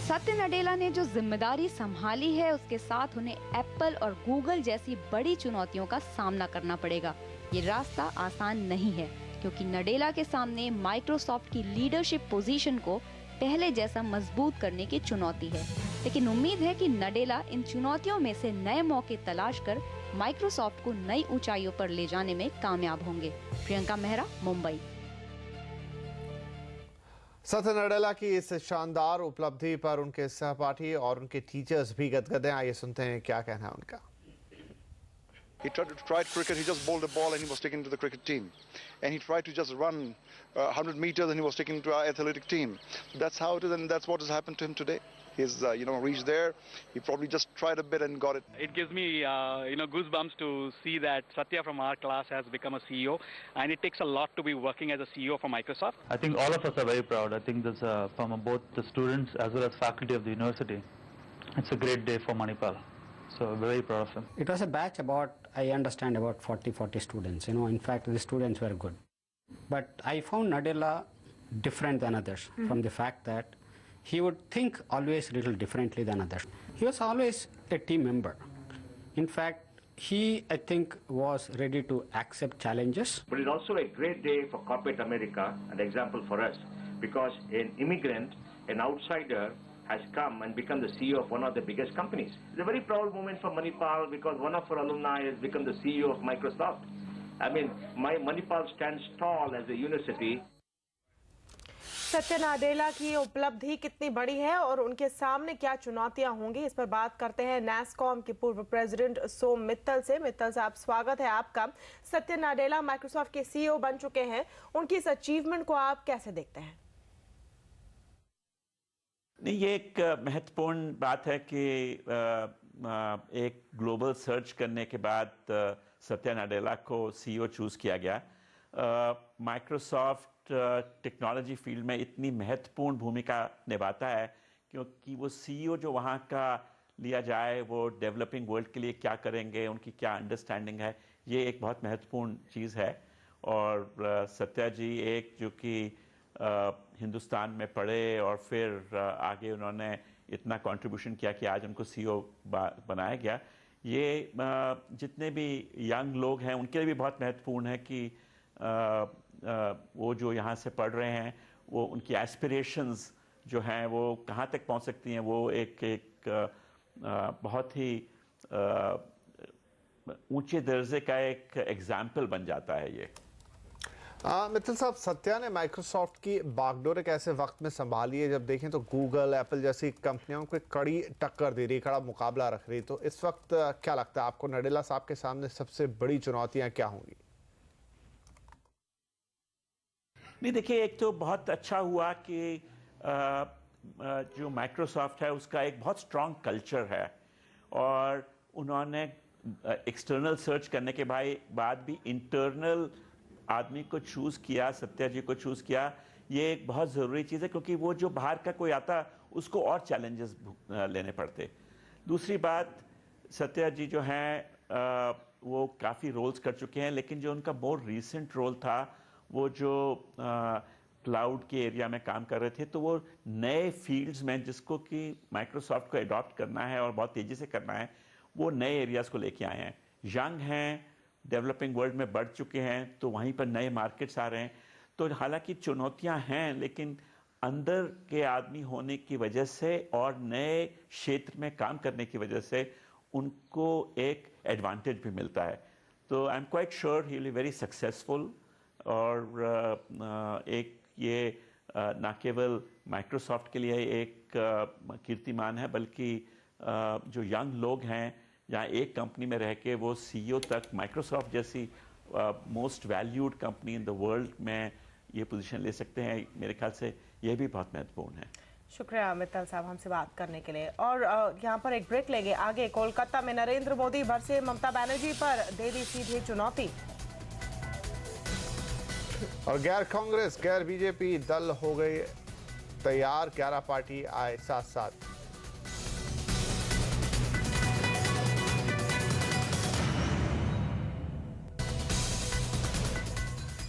Satya Nadella ने जो जिम्मेदारी संभाली है, उसके साथ उन्हें Apple और Google जैसी बड़ी चुनौतियों का सामना करना पड़ेगा। ये रास्ता आसान नहीं है, क्योंकि नडेला के सामने माइक्रोसॉफ्ट की लीडरशिप पोजीशन को पहले जैसा मजबूत करने की चुनौती है। लेकिन उम्मीद है कि नडेला इन चुनौतियों में से नए मौके तलाश कर माइक्रोसॉफ्ट को नई ऊंचाइयों पर ले जाने में कामयाब होंगे। प्रियंका मेहरा, मुंबई। सत्या नडेला की इस शानदार उपलब्धि पर उनके सहपाठी और उनके टीचर्स भी गदगद हैं। आइए सुनते हैं क्या कहना है उनका। He tried cricket, he just bowled the ball and he was taken to the cricket team. And he tried to just run 100 meters and he was taken to our athletic team. That's how it is, and that's what has happened to him today. He's reached there. He probably just tried a bit and got it. It gives me goosebumps to see that Satya from our class has become a CEO, and it takes a lot to be working as a CEO for Microsoft. I think all of us are very proud. I think this from both the students as well as faculty of the university. It's a great day for Manipal. So we're very proud of him. It was a batch I understand about 40 students. In fact, the students were good. But I found Nadella different than others from the fact that he would think always a little differently than others. He was always a team member. In fact, he, I think, was ready to accept challenges. But it's also a great day for corporate America, an example for us, because an immigrant, an outsider, has come and become the CEO of one of the biggest companies. It's a very proud moment for Manipal because one of our alumni has become the CEO of Microsoft. I mean, Manipal stands tall as a university. Satya Nadella की उपलब्धि कितनी बड़ी है और उनके सामने क्या चुनौतियां होंगी, इस पर बात करते हैं नैसकॉम के पूर्व प्रेसिडेंट सोम मित्तल से। मित्तल साहब, स्वागत है आपका। सत्या नाडेला माइक्रोसॉफ्ट के सीईओ बन चुके हैं, उनकी इस अचीवमेंट को आप कैसे देखते हैं? नहीं, ये एक महत्वपूर्ण बात है कि एक ग्लोबल सर्च करने के बाद सत्या नाडेला को सीईओ चूज किया गया। माइक्रोसॉफ्ट टेक्नोलॉजी फील्ड में इतनी महत्वपूर्ण भूमिका निभाता है क्योंकि वो सीईओ जो वहाँ का लिया जाए, वो डेवलपिंग वर्ल्ड के लिए क्या करेंगे, उनकी क्या अंडरस्टैंडिंग है, ये एक बहुत महत्वपूर्ण चीज़ है। और सत्या जी एक जो कि हिंदुस्तान में पढ़े और फिर आगे उन्होंने इतना कंट्रीब्यूशन किया कि आज उनको सीईओ बनाया गया। ये जितने भी यंग लोग हैं उनके लिए भी बहुत महत्वपूर्ण है कि वो जो यहाँ से पढ़ रहे हैं, वो उनकी एस्पिरेशंस जो हैं वो कहाँ तक पहुँच सकती हैं, वो एक बहुत ही ऊंचे दर्जे का एक एग्जाम्पल बन जाता है ये। मित्तल साहब, सत्या ने माइक्रोसॉफ्ट की बागडोर एक ऐसे वक्त में संभाली है जब देखें तो गूगल, एप्पल जैसी कंपनियों को कड़ी टक्कर दे रही, कड़ा मुकाबला रख रही। तो इस वक्त क्या लगता है आपको, नाडेला साहब के सामने सबसे बड़ी चुनौतियां क्या होंगी? नहीं, देखिए, एक तो बहुत अच्छा हुआ कि जो माइक्रोसॉफ्ट है उसका एक बहुत स्ट्रांग कल्चर है और उन्होंने एक्सटर्नल सर्च करने के बाद भी इंटरनल आदमी को चूज़ किया, सत्या जी को चूज़ किया। ये एक बहुत ज़रूरी चीज़ है क्योंकि वो जो बाहर का कोई आता उसको और चैलेंजेस लेने पड़ते। दूसरी बात, सत्या जी जो हैं वो काफ़ी रोल्स कर चुके हैं, लेकिन जो उनका मोर रीसेंट रोल था वो जो क्लाउड के एरिया में काम कर रहे थे, तो वो नए फील्ड्स में जिसको कि माइक्रोसॉफ्ट को अडॉप्ट करना है और बहुत तेज़ी से करना है, वो नए एरियाज़ को लेके आए हैं। यंग हैं, डेवलपिंग वर्ल्ड में बढ़ चुके हैं, तो वहीं पर नए मार्केट्स आ रहे हैं। तो हालांकि चुनौतियां हैं, लेकिन अंदर के आदमी होने की वजह से और नए क्षेत्र में काम करने की वजह से उनको एक एडवांटेज भी मिलता है। तो I am quite sure he will be very successful. और एक ये ना केवल माइक्रोसॉफ्ट के लिए एक कीर्तिमान है, बल्कि जो यंग लोग हैं जहाँ एक कंपनी में रह के वो सीईओ तक माइक्रोसॉफ्ट जैसी most valued company in the world में ये पोजीशन ले सकते हैं, मेरे ख्याल से ये भी बहुत महत्वपूर्ण है। शुक्रिया मित्तल साहब हमसे बात करने के लिए। और यहाँ पर एक ब्रेक लेंगे। आगे कोलकाता में नरेंद्र मोदी भरसे ममता बनर्जी पर दे दी सीधी चुनौती। और गैर कांग्रेस, गैर बीजेपी दल हो गए तैयार, 11 पार्टी आए साथ साथ।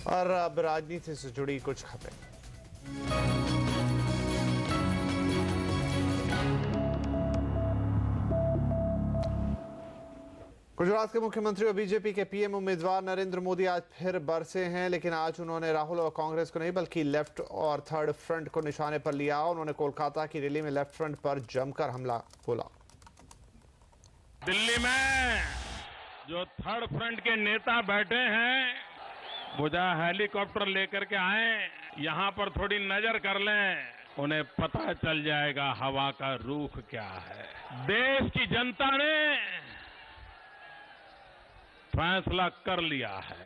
और अब राजनीति से जुड़ी कुछ खबरें। गुजरात के मुख्यमंत्री और बीजेपी के पीएम उम्मीदवार नरेंद्र मोदी आज फिर बरसे हैं, लेकिन आज उन्होंने राहुल और कांग्रेस को नहीं बल्कि लेफ्ट और थर्ड फ्रंट को निशाने पर लिया। उन्होंने कोलकाता की रैली में लेफ्ट फ्रंट पर जमकर हमला बोला। दिल्ली में जो थर्ड फ्रंट के नेता बैठे हैं वो जहाँ हेलीकॉप्टर लेकर के आए, यहाँ पर थोड़ी नजर कर लें, उन्हें पता चल जाएगा हवा का रुख क्या है। देश की जनता ने फैसला कर लिया है।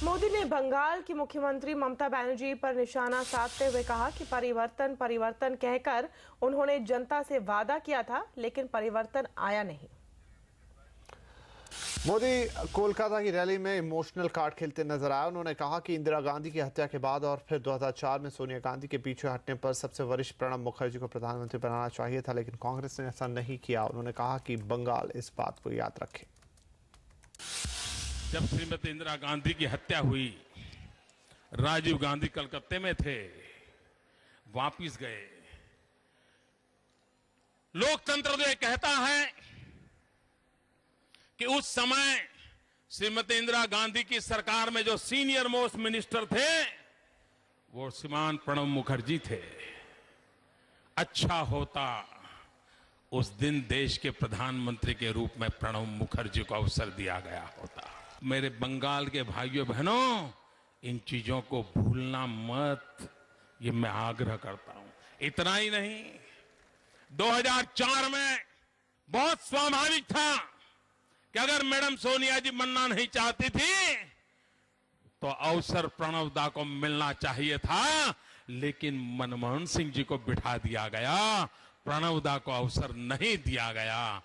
मोदी ने बंगाल की मुख्यमंत्री ममता बनर्जी पर निशाना साधते हुए कहा कि परिवर्तन परिवर्तन कहकर उन्होंने जनता से वादा किया था, लेकिन परिवर्तन आया नहीं। मोदी कोलकाता की रैली में इमोशनल कार्ड खेलते नजर आए। उन्होंने कहा कि इंदिरा गांधी की हत्या के बाद और फिर 2004 में सोनिया गांधी के पीछे हटने पर सबसे वरिष्ठ प्रणब मुखर्जी को प्रधानमंत्री बनाना चाहिए था, लेकिन कांग्रेस ने ऐसा नहीं किया। उन्होंने कहा कि बंगाल इस बात को याद रखे। जब श्रीमती इंदिरा गांधी की हत्या हुई, राजीव गांधी कलकत्ते में थे, वापिस गए। लोकतंत्र तो ये कहता है कि उस समय श्रीमती इंदिरा गांधी की सरकार में जो सीनियर मोस्ट मिनिस्टर थे वो श्रीमान प्रणब मुखर्जी थे। अच्छा होता उस दिन देश के प्रधानमंत्री के रूप में प्रणब मुखर्जी को अवसर दिया गया होता। मेरे बंगाल के भाइयों बहनों, इन चीजों को भूलना मत, ये मैं आग्रह करता हूं। इतना ही नहीं, 2004 में बहुत स्वाभाविक था कि अगर मैडम सोनिया जी बनना नहीं चाहती थी तो अवसर प्रणब दा को मिलना चाहिए था, लेकिन मनमोहन सिंह जी को बिठा दिया गया, प्रणब दा को अवसर नहीं दिया गया।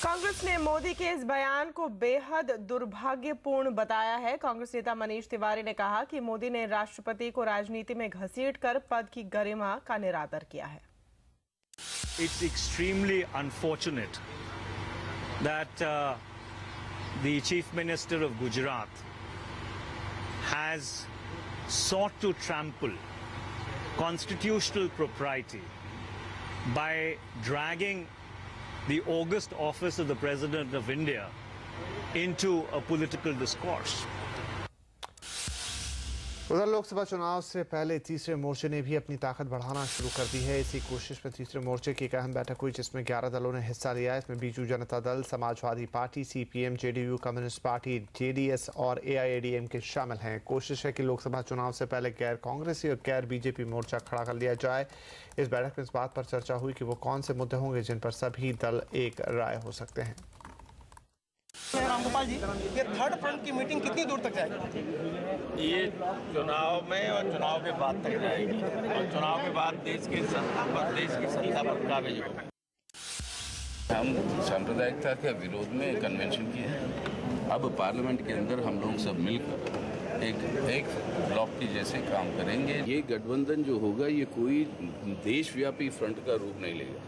कांग्रेस ने मोदी के इस बयान को बेहद दुर्भाग्यपूर्ण बताया है। कांग्रेस नेता मनीष तिवारी ने कहा कि मोदी ने राष्ट्रपति को राजनीति में घसीटकर पद की गरिमा का निरादर किया है। It's extremely unfortunate that the Chief Minister of Gujarat has sought to trample constitutional propriety by dragging the august office of the President of India into a political discourse. उधर लोकसभा चुनाव से पहले तीसरे मोर्चे ने भी अपनी ताकत बढ़ाना शुरू कर दी है। इसी कोशिश में तीसरे मोर्चे की एक अहम बैठक हुई जिसमें 11 दलों ने हिस्सा लिया। इसमें Biju Janata Dal, Samajwadi party, CPM, JDU, communist party, JDS और एआईएडीएमके शामिल हैं। कोशिश है कि लोकसभा चुनाव से पहले गैर कांग्रेसी और गैर बीजेपी मोर्चा खड़ा कर लिया जाए। इस बैठक में इस बात पर चर्चा हुई कि वो कौन से मुद्दे होंगे जिन पर सभी दल एक राय हो सकते हैं। रामगोपाल जी, ये थर्ड फ्रंट की मीटिंग कितनी दूर तक जाएगी? ये चुनाव में और चुनाव के बाद तक जाएगी और चुनाव के बाद देश की सत्ता पर काबिज होगा। हम सांप्रदायिकता के विरोध में कन्वेंशन किए हैं। अब पार्लियामेंट के अंदर हम लोग सब मिलकर एक ब्लॉक की जैसे काम करेंगे। ये गठबंधन जो होगा ये कोई देशव्यापी फ्रंट का रूप नहीं लेगा।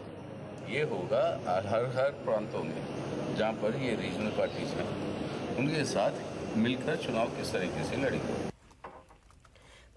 ये होगा हर प्रांतों में जहाँ पर ये रीजनल पार्टीज हैं उनके साथ मिलकर चुनाव किस तरीके से लड़ेंगे।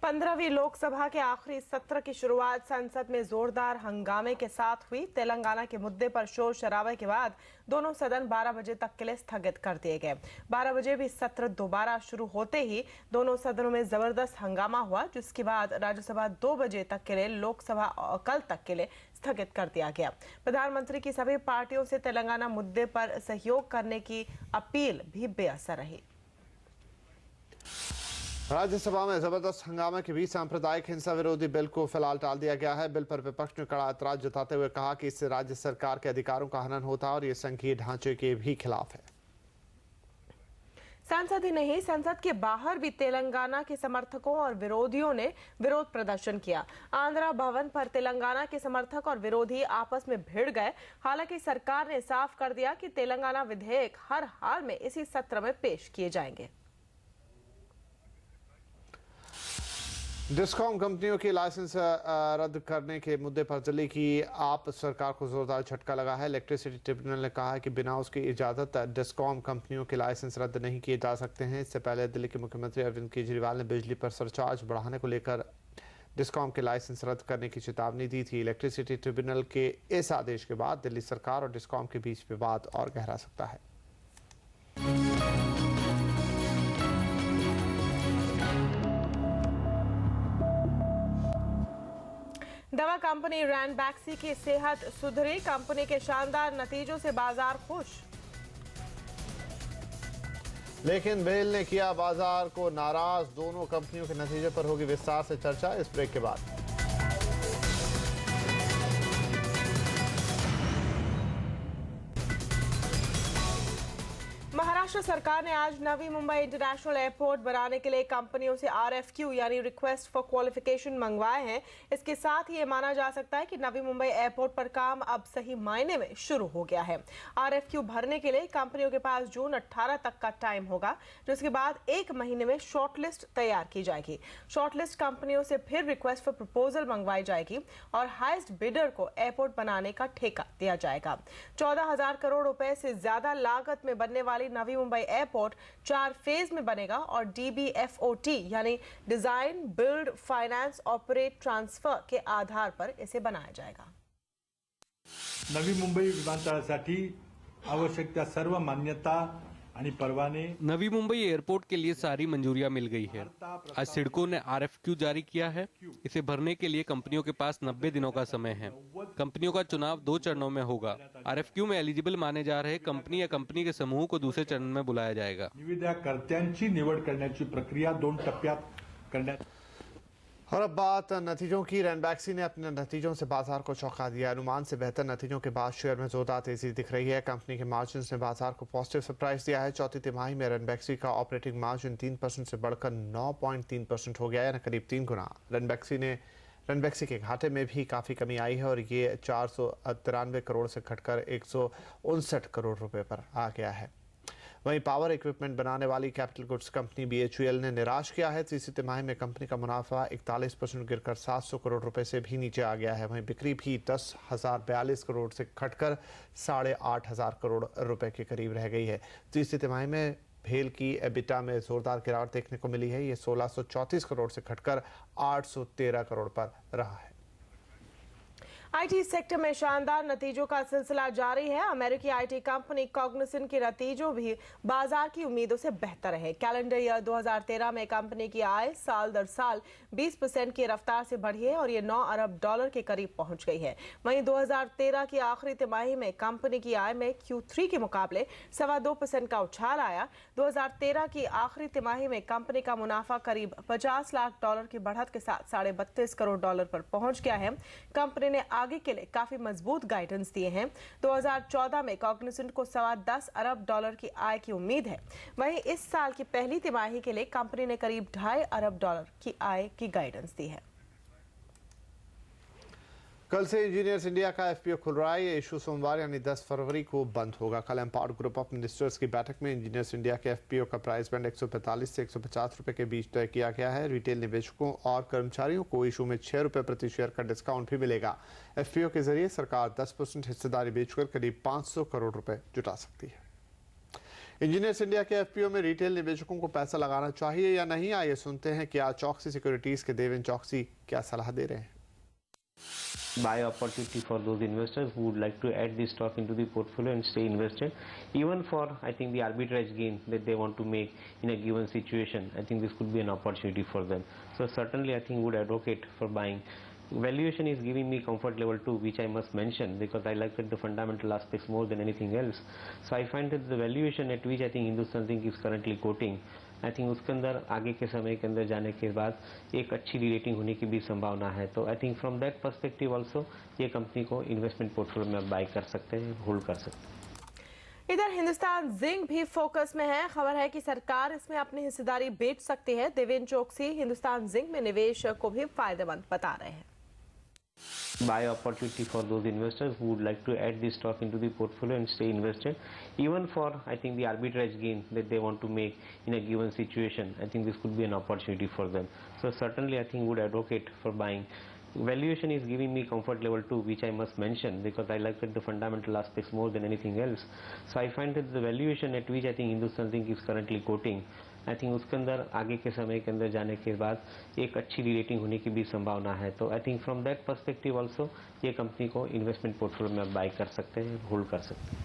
15वीं लोकसभा के आखिरी सत्र की शुरुआत संसद में जोरदार हंगामे के साथ हुई। तेलंगाना के मुद्दे पर शोर शराबे के बाद दोनों सदन 12 बजे तक के लिए स्थगित कर दिए गए। 12 बजे भी सत्र दोबारा शुरू होते ही दोनों सदनों में जबरदस्त हंगामा हुआ, जिसके बाद राज्यसभा 2 बजे तक के लिए, लोकसभा कल तक के लिए स्थगित कर दिया गया। प्रधानमंत्री की सभी पार्टियों से तेलंगाना मुद्दे पर सहयोग करने की अपील भी बेअसर रही। राज्यसभा में जबरदस्त हंगामे के बीच सांप्रदायिक हिंसा विरोधी बिल को फिलहाल टाल दिया गया है। बिल पर विपक्ष ने कड़ा ऐतराज जताते हुए कहा कि इससे राज्य सरकार के अधिकारों का हनन होता है और ये संघीय ढांचे के भी खिलाफ है। सांसद ही नहीं, संसद के बाहर भी तेलंगाना के समर्थकों और विरोधियों ने विरोध प्रदर्शन किया। आंध्रा भवन पर तेलंगाना के समर्थक और विरोधी आपस में भिड़ गए। हालांकि सरकार ने साफ कर दिया कि तेलंगाना विधेयक हर हाल में इसी सत्र में पेश किए जाएंगे। डिस्कॉम कंपनियों की लाइसेंस रद्द करने के मुद्दे पर दिल्ली की आप सरकार को जोरदार झटका लगा है। इलेक्ट्रिसिटी ट्रिब्यूनल ने कहा है कि बिना उसकी इजाजत डिस्कॉम कंपनियों के लाइसेंस रद्द नहीं किए जा सकते हैं। इससे पहले दिल्ली के मुख्यमंत्री अरविंद केजरीवाल ने बिजली पर सरचार्ज बढ़ाने को लेकर डिस्कॉम के लाइसेंस रद्द करने की चेतावनी दी थी। इलेक्ट्रिसिटी ट्रिब्यूनल के इस आदेश के बाद दिल्ली सरकार और डिस्कॉम के बीच विवाद और गहरा सकता है। दवा कंपनी रैनबैक्सी की सेहत सुधरी। कंपनी के शानदार नतीजों से बाजार खुश, लेकिन बेल ने किया बाजार को नाराज। दोनों कंपनियों के नतीजे पर होगी विस्तार से चर्चा इस ब्रेक के बाद। महाराष्ट्र सरकार ने आज नवी मुंबई इंटरनेशनल एयरपोर्ट बनाने के लिए कंपनियों से RFQ यानी रिक्वेस्ट फॉर क्वालिफिकेशन मंगवाए हैं। इसके साथ ही ये माना जा सकता है कि नवी मुंबई एयरपोर्ट पर काम अब सही मायने में शुरू हो गया है। RFQ भरने के लिए कंपनियों के पास जून 18 तक का टाइम होगा, जिसके बाद 1 महीने में शॉर्टलिस्ट तैयार की जाएगी। शॉर्टलिस्ट कंपनियों से फिर रिक्वेस्ट फॉर प्रपोजल मंगवाई जाएगी और हाईएस्ट बिडर को एयरपोर्ट बनाने का ठेका दिया जाएगा। 14,000 करोड़ रुपए से ज्यादा लागत में बनने वाली नवी मुंबई एयरपोर्ट 4 फेज में बनेगा और DBFOT यानी design, build, finance, operate, transfer के आधार पर इसे बनाया जाएगा। नवी मुंबई विमानतळासाठी आवश्यक त्या सर्व मान्यता आणि परवाने। नवी मुंबई एयरपोर्ट के लिए सारी मंजूरियां मिल गई है। आज सिडको ने RFQ जारी किया है। इसे भरने के लिए कंपनियों के पास 90 दिनों का समय है। कंपनियों का चुनाव 2 चरणों में होगा। RFQ में एलिजिबल माने जा रहे कंपनी या कंपनी के समूह को दूसरे चरण में बुलाया जाएगा। निविदाकर्त्यांची निवड करण्याची प्रक्रिया 2 टप्प्यात करण्यात। और अब बात नतीजों की। रैनबैक्सी ने अपने नतीजों से बाजार को चौंका दिया। अनुमान से बेहतर नतीजों के बाद शेयर में जोरदार तेजी दिख रही है। कंपनी के मार्जिन ने बाजार को पॉजिटिव सरप्राइज दिया है। चौथी तिमाही में रैनबैक्सी का ऑपरेटिंग मार्जिन 3% से बढ़कर 9.3% हो गया है, करीब 3 गुना। रैनबैक्सी के घाटे में भी काफ़ी कमी आई है और ये 493 करोड़ से घटकर 159 करोड़ रुपए पर आ गया है। वहीं पावर इक्विपमेंट बनाने वाली कैपिटल गुड्स कंपनी BHEL ने निराश किया है। तीसरी तिमाही में कंपनी का मुनाफा 41% गिरकर 700 करोड़ रुपए से भी नीचे आ गया है। वहीं बिक्री भी 10,042 करोड़ से घटकर 8,500 करोड़ रुपए के करीब रह गई है। तीसरी तिमाही में भेल की एबिटा में जोरदार गिरावट देखने को मिली है। ये 1634 करोड़ से घटकर 813 करोड़ पर रहा है। IT सेक्टर में शानदार नतीजों का सिलसिला जारी है। अमेरिकी IT कंपनी कॉग्निसेंट के नतीजों भी बाजार की उम्मीदों से बेहतर है। कैलेंडर ईयर 2013 में कंपनी की आय साल दर साल 20% की रफ्तार से बढ़ी है और ये $9 अरब के करीब पहुंच गई है। वहीं 2013 की आखिरी तिमाही में कंपनी की आय में Q3 के मुकाबले 2.25% का उछाल आया। 2013 की आखिरी तिमाही में कंपनी का मुनाफा करीब $50 लाख की बढ़त के साथ $32.5 करोड़ पर पहुंच गया है। कंपनी ने आगे के लिए काफी मजबूत गाइडेंस दिए हैं। 2014 में कॉग्निसेंट को $10 अरब की आय की उम्मीद है। वहीं इस साल की पहली तिमाही के लिए कंपनी ने करीब $2.5 अरब की आय की गाइडेंस दी है। कल से इंजीनियर्स इंडिया का FPO खुल रहा है। ये इशू सोमवार यानी 10 फरवरी को बंद होगा। कल एम्पावर्ड ग्रुप ऑफ मिनिस्टर्स की बैठक में इंजीनियर्स इंडिया के FPO का प्राइस बैंड 145 से 150 रुपए के बीच तय किया गया है। रिटेल निवेशकों और कर्मचारियों को इशू में 6 रुपए प्रति शेयर का डिस्काउंट भी मिलेगा। FPO के जरिए सरकार 10% हिस्सेदारी बेचकर करीब 500 करोड़ रुपए जुटा सकती है। इंजीनियर्स इंडिया के FPO में रिटेल निवेशकों को पैसा लगाना चाहिए या नहीं, आइए सुनते हैं कि आज चौकसी सिक्योरिटीज के देवेन चौकसी क्या सलाह दे रहे हैं। Buy opportunity for those investors who would like to add this stock into the portfolio and stay invested, even for I think the arbitrage gain that they want to make in a given situation. I think this could be an opportunity for them. So certainly I think would advocate for buying. Valuation is giving me comfort level 2, which I must mention because I like the fundamental aspects more than anything else. So I find that the valuation at which I think Hindustan Zinc is currently quoting, I think उसके अंदर आगे के समय के अंदर जाने के बाद एक अच्छी रेटिंग होने की भी संभावना है। तो I think from that perspective also ये कंपनी को इन्वेस्टमेंट पोर्टफोलियो में बाय कर सकते हैं, होल्ड कर सकते हैं। इधर हिंदुस्तान जिंक भी फोकस में है। खबर है कि सरकार इसमें अपनी हिस्सेदारी बेच सकती है। देवेन चौकसी हिंदुस्तान जिंक में निवेश को भी फायदेमंद बता रहे हैं। Buy opportunity for those investors who would like to add this stock into the portfolio and stay invested, even for I think the arbitrage gain that they want to make in a given situation. I think this could be an opportunity for them. So certainly I think would advocate for buying. Valuation is giving me comfort level 2, which I must mention because I like the fundamental aspects more than anything else. So I find that the valuation at which I think Hindustan Zinc is currently quoting, I think उसके अंदर आगे के समय के अंदर जाने के बाद एक अच्छी रेटिंग होने की भी संभावना है। तो I think from that perspective also ये कंपनी को इन्वेस्टमेंट पोर्टफोलियो में बाय कर सकते हैं, होल्ड कर सकते हैं।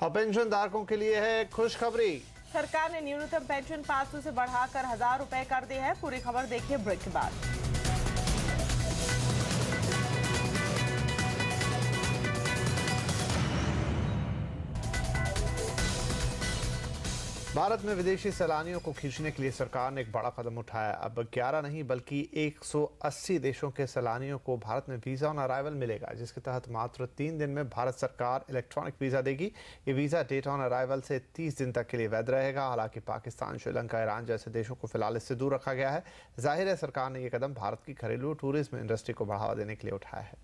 और पेंशन धारकों के लिए है खुशखबरी। सरकार ने न्यूनतम पेंशन 500 से बढ़ाकर 1000 रुपए कर दी है। पूरी खबर देखिए ब्रेक के बाद। भारत में विदेशी सैलानियों को खींचने के लिए सरकार ने एक बड़ा कदम उठाया। अब 11 नहीं बल्कि 180 देशों के सैलानियों को भारत में वीजा ऑन अराइवल मिलेगा, जिसके तहत मात्र 3 दिन में भारत सरकार इलेक्ट्रॉनिक वीजा देगी। ये वीजा डेट ऑन अराइवल से 30 दिन तक के लिए वैध रहेगा। हालांकि पाकिस्तान, श्रीलंका, ईरान जैसे देशों को फिलहाल इससे दूर रखा गया है। जाहिर है सरकार ने यह कदम भारत की घरेलू टूरिज्म इंडस्ट्री को बढ़ावा देने के लिए उठाया है।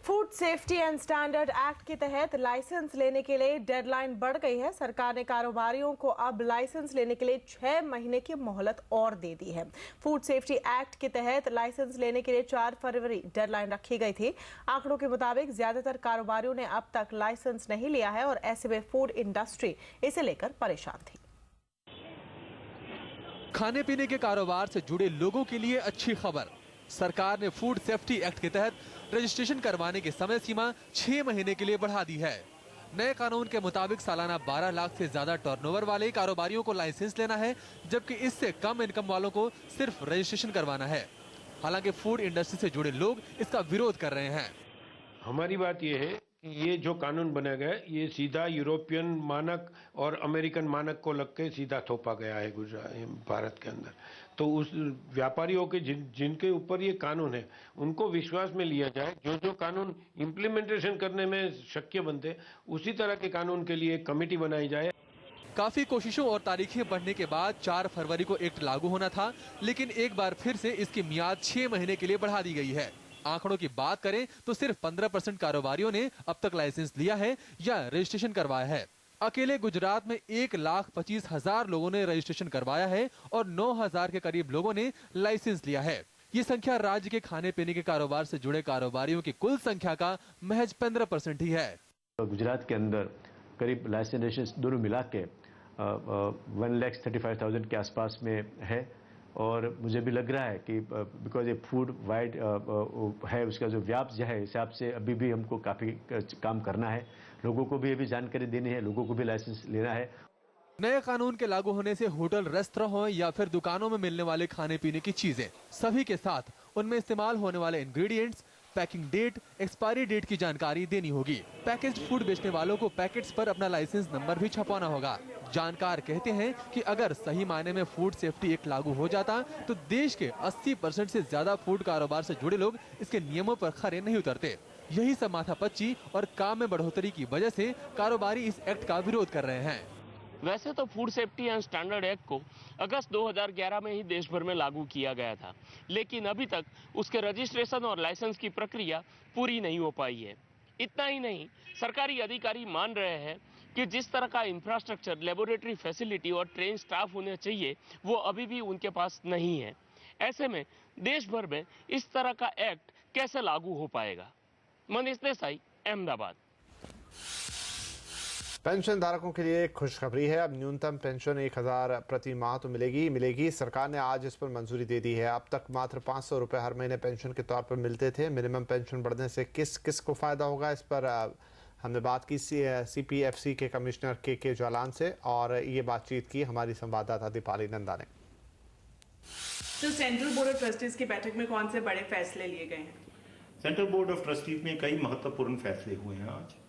Food safety and standard act के तहत लाइसेंस लेने के लिए डेडलाइन बढ़ गई है। सरकार ने कारोबारियों को अब लाइसेंस लेने के लिए 6 महीने की मोहलत और दे दी है। फूड सेफ्टी एक्ट के तहत लाइसेंस लेने के लिए 4 फरवरी डेडलाइन रखी गई थी। आंकड़ों के मुताबिक ज्यादातर कारोबारियों ने अब तक लाइसेंस नहीं लिया है और ऐसे में फूड इंडस्ट्री इसे लेकर परेशान थी। खाने पीने के कारोबार से जुड़े लोगों के लिए अच्छी खबर, सरकार ने फूड सेफ्टी एक्ट के तहत रजिस्ट्रेशन करवाने की समय सीमा 6 महीने के लिए बढ़ा दी है। नए कानून के मुताबिक सालाना 12 लाख से ज्यादा टर्नओवर वाले कारोबारियों को लाइसेंस लेना है, जबकि इससे कम इनकम वालों को सिर्फ रजिस्ट्रेशन करवाना है। हालांकि फूड इंडस्ट्री से जुड़े लोग इसका विरोध कर रहे हैं। हमारी बात यह है कि ये जो कानून बना गया है ये सीधा यूरोपियन मानक और अमेरिकन मानक को लग के सीधा थोपा गया है भारत के अंदर। तो उस व्यापारियों के जिनके ऊपर ये कानून है उनको विश्वास में लिया जाए। जो कानून इम्प्लीमेंटेशन करने में शक्य बनते उसी तरह के कानून के लिए कमेटी बनाई जाए। काफी कोशिशों और तारीखें बढ़ने के बाद 4 फरवरी को एक्ट लागू होना था, लेकिन एक बार फिर से इसकी मियाद 6 महीने के लिए बढ़ा दी गई है। आंकड़ों की बात करें तो सिर्फ 15% कारोबारियों ने अब तक लाइसेंस लिया है या रजिस्ट्रेशन करवाया है। अकेले गुजरात में 1,25,000 लोगों ने रजिस्ट्रेशन करवाया है और 9,000 के करीब लोगों ने लाइसेंस लिया है। ये संख्या राज्य के खाने पीने के कारोबार से जुड़े कारोबारियों की कुल संख्या का महज 15% ही है। गुजरात के अंदर करीब लाइसेंस रजिस्ट्रेशन दोनों मिला के 1,35,000 के आसपास में है और मुझे भी लग रहा है कि बिकॉज ये फूड वाइड है, उसका जो व्याप जो है हिसाब से अभी भी हमको काफ़ी काम करना है। लोगों को भी अभी जानकारी देनी है, लोगों को भी लाइसेंस लेना है। नए कानून के लागू होने से होटल, रेस्तरां हो या फिर दुकानों में मिलने वाले खाने पीने की चीजें सभी के साथ उनमें इस्तेमाल होने वाले ingredients, packing date, expiry date की जानकारी देनी होगी। पैकेज्ड फूड बेचने वालों को पैकेट्स पर अपना लाइसेंस नंबर भी छपवाना होगा। जानकार कहते हैं कि अगर सही मायने में फूड सेफ्टी एक्ट लागू हो जाता तो देश के 80% से ज्यादा फूड कारोबार से जुड़े लोग इसके नियमों पर खरे नहीं उतरते। यही सब माथापच्ची और काम में बढ़ोतरी की वजह से कारोबारी इस एक्ट का विरोध कर रहे हैं। वैसे तो food safety and standard act को अगस्त 2011 में ही देश भर में लागू किया गया था, लेकिन अभी तक उसके रजिस्ट्रेशन और लाइसेंस की प्रक्रिया पूरी नहीं हो पाई है। इतना ही नहीं, सरकारी अधिकारी मान रहे हैं कि जिस तरह का इंफ्रास्ट्रक्चर, लेबोरेटरी फैसिलिटी और ट्रेन स्टाफ होने चाहिए वो अभी भी उनके पास नहीं है। ऐसे में देश भर में इस तरह का एक्ट कैसे लागू हो पाएगा? मनीष देसाई, अहमदाबाद। पेंशन धारकों के लिए खुशखबरी है। अब न्यूनतम पेंशन 1,000 प्रति माह तो मिलेगी। सरकार ने आज इस पर मंजूरी दे दी है। अब तक मात्र 500 रुपए हर महीने पेंशन के तौर पर मिलते थे। मिनिमम पेंशन बढ़ने से किस को फायदा होगा, इस पर हमने बात की CPFC के कमिश्नर के जालान से और ये बातचीत की हमारी संवाददाता दीपाली नंदा ने। तो सेंट्रल बोर्ड ऑफ ट्रस्टीज की बैठक में कौन से बड़े फैसले लिए गए हैं? सेंट्रल बोर्ड ऑफ ट्रस्टीज में कई महत्वपूर्ण फैसले हुए हैं आज।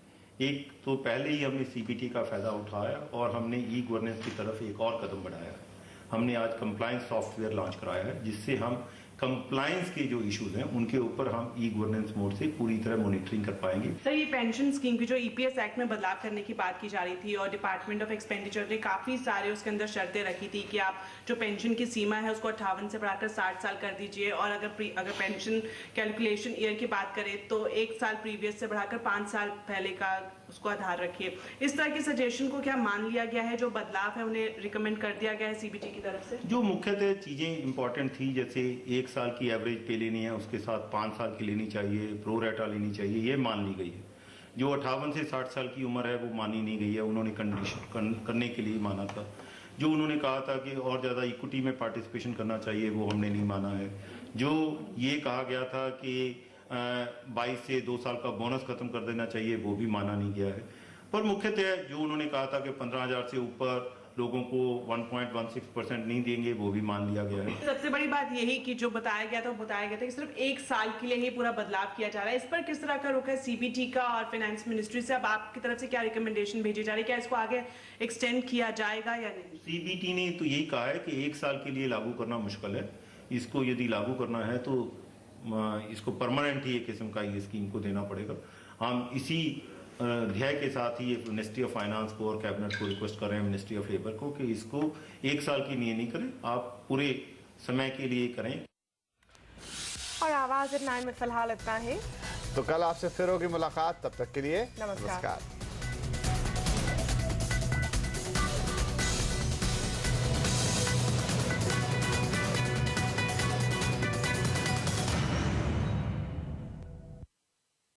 एक तो पहले ही हमने CBT का फायदा उठाया और हमने ई-गवर्नेंस की तरफ एक और कदम बढ़ाया है। हमने आज कंप्लायंस सॉफ्टवेयर लॉन्च कराया है जिससे हम कंप्लायंस के जो इश्यूज हैं उनके ऊपर हम ई-गवर्नेंस मोड से पूरी तरह मॉनिटरिंग कर पाएंगे। सर, ये पेंशन स्कीम की जो EPS एक्ट में बदलाव करने की बात की जा रही थी और डिपार्टमेंट ऑफ एक्सपेंडिचर ने काफी सारे उसके अंदर शर्तें रखी थी कि आप जो पेंशन की सीमा है उसको 58 से बढ़ाकर 60 साल कर दीजिए और अगर पेंशन कैलकुलेशन ईयर की बात करें तो 1 साल प्रीवियस से बढ़ाकर 5 साल पहले का उसको आधार रखिए। इस तरह के सजेशन को क्या मान लिया गया है? जो बदलाव है उन्हें रिकमेंड कर दिया गया है CBT की तरफ से? जो मुख्यतः चीजें इंपॉर्टेंट थी, जैसे 1 साल की एवरेज पे लेनी है, उसके साथ 5 साल की लेनी चाहिए, प्रो रेटा लेनी चाहिए, ये मान ली गई है। जो 58 से 60 साल की उम्र है वो मानी नहीं गई है, उन्होंने कंडीशन करने के लिए माना था। जो उन्होंने कहा था कि और ज़्यादा इक्विटी में पार्टिसिपेशन करना चाहिए वो हमने नहीं माना है। जो ये कहा गया था कि 22 से 2 साल का बोनस खत्म कर देना चाहिए वो भी माना नहीं गया है। पर मुख्यतः जो उन्होंने कहा था कि 15,000 से ऊपर लोगों को 1.16% नहीं देंगे वो भी मान लिया गया है। सबसे बड़ी बात यही कि जो बताया गया था कि सिर्फ 1 साल के लिए ही पूरा बदलाव किया जा रहा है। इस पर किस तरह का रुख है CBT का और फाइनेंस मिनिस्ट्री से? अब आपकी तरफ से क्या रिकमेंडेशन भेजी जा रही है? क्या इसको आगे एक्सटेंड किया जाएगा या नहीं? CBT ने तो यही कहा है कि 1 साल के लिए लागू करना मुश्किल है। इसको यदि लागू करना है तो इसको परमानेंट ही एक किस्म का ये स्कीम को देना पड़ेगा। हम इसी ध्येय के साथ ही मिनिस्ट्री ऑफ फाइनेंस को और कैबिनेट को रिक्वेस्ट कर रहे हैं, मिनिस्ट्री ऑफ लेबर को, कि इसको 1 साल के लिए नहीं करें, आप पूरे समय के लिए करें। और आवाज 9 में फिलहाल इतना ही। तो कल आपसे फिर होगी मुलाकात, तब तक के लिए नमस्कार।